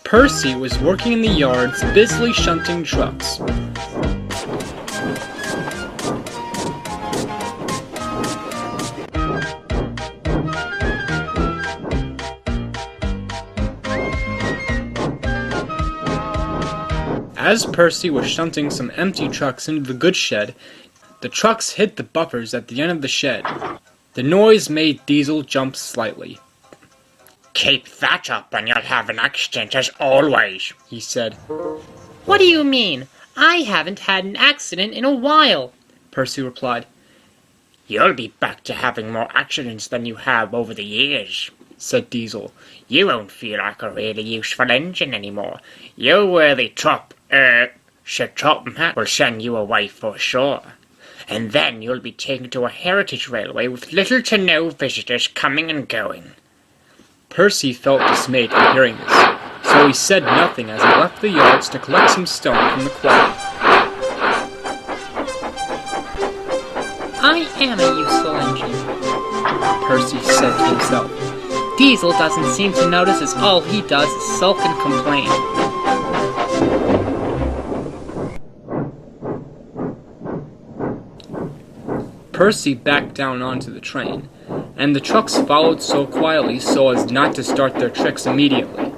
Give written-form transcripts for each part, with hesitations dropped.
Percy was working in the yards, busily shunting trucks. As Percy was shunting some empty trucks into the goods shed, the trucks hit the buffers at the end of the shed. The noise made Diesel jump slightly. "Keep that up and you'll have an accident as always," he said. "What do you mean? I haven't had an accident in a while," Percy replied. "You'll be back to having more accidents than you have over the years," said Diesel. "You won't feel like a really useful engine anymore. Your worthy Top will send you away for sure. And then you'll be taken to a heritage railway with little to no visitors coming and going." Percy felt dismayed at hearing this, so he said nothing as he left the yards to collect some stone from the quarry. "I am a useful engine," Percy said to himself. "Diesel doesn't seem to notice as all he does is sulk and complain." Percy backed down onto the train, and the trucks followed so quietly so as not to start their tricks immediately.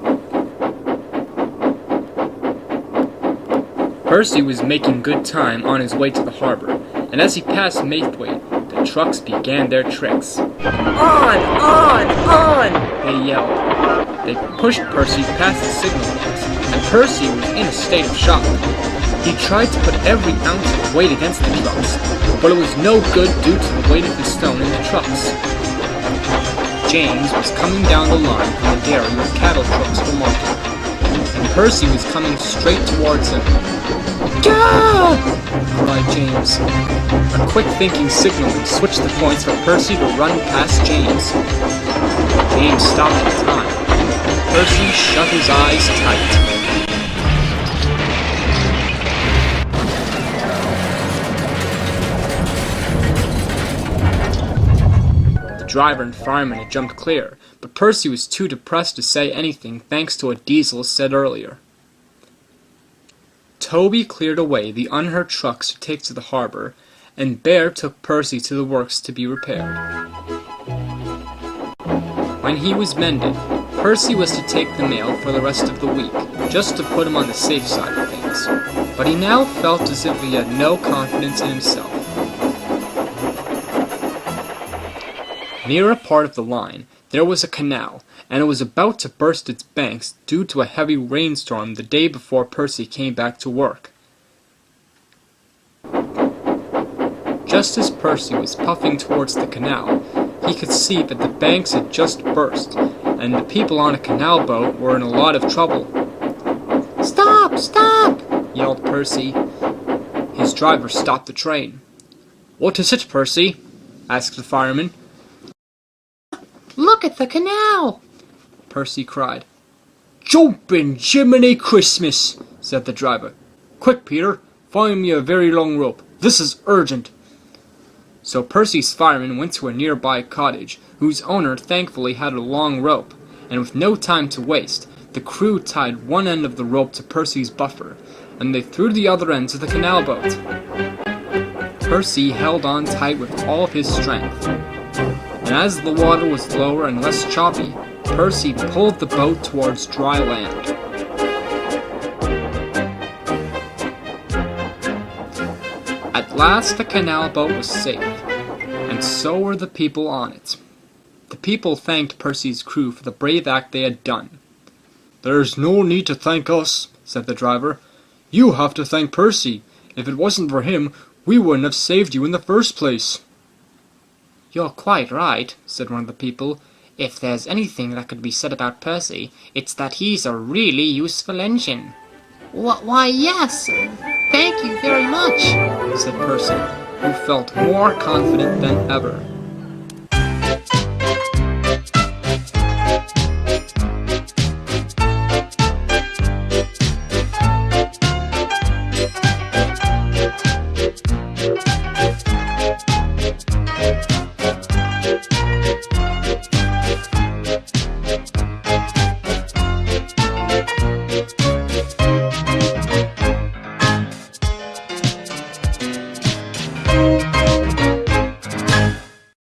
Percy was making good time on his way to the harbor, and as he passed Maithwaite, the trucks began their tricks. "On! On! On!" They yelled. They pushed Percy past the signal box, and Percy was in a state of shock. He tried to put every ounce of weight against the trucks, but it was no good due to the weight of the stone in the trucks. James was coming down the line from the dairy with cattle trucks for market, and Percy was coming straight towards him. "Gah!" cried James. A quick-thinking signalman switched the points for Percy to run past James. James stopped in time. Percy shut his eyes tight. The driver and fireman had jumped clear, but Percy was too depressed to say anything thanks to what Diesel said earlier. Toby cleared away the unhurt trucks to take to the harbor, and Bear took Percy to the works to be repaired. When he was mended, Percy was to take the mail for the rest of the week, just to put him on the safe side of things. But he now felt as if he had no confidence in himself. Near a part of the line, there was a canal, and it was about to burst its banks due to a heavy rainstorm the day before Percy came back to work. Just as Percy was puffing towards the canal, he could see that the banks had just burst, and the people on a canal boat were in a lot of trouble. "Stop! Stop!" yelled Percy. His driver stopped the train. "What is it, Percy?" asked the fireman. "Look at the canal!" Percy cried. "Jumpin' Jiminy Christmas!" said the driver. "Quick, Peter, find me a very long rope. This is urgent." So Percy's fireman went to a nearby cottage, whose owner thankfully had a long rope, and with no time to waste, the crew tied one end of the rope to Percy's buffer, and they threw the other end to the canal boat. Percy held on tight with all of his strength, and as the water was lower and less choppy, Percy pulled the boat towards dry land. At last the canal boat was safe, and so were the people on it. The people thanked Percy's crew for the brave act they had done. "There's no need to thank us," said the driver. "You have to thank Percy. If it wasn't for him, we wouldn't have saved you in the first place." "You're quite right," said one of the people. "If there's anything that could be said about Percy, it's that he's a really useful engine." "Why, yes, thank you very much," said Percy, who felt more confident than ever.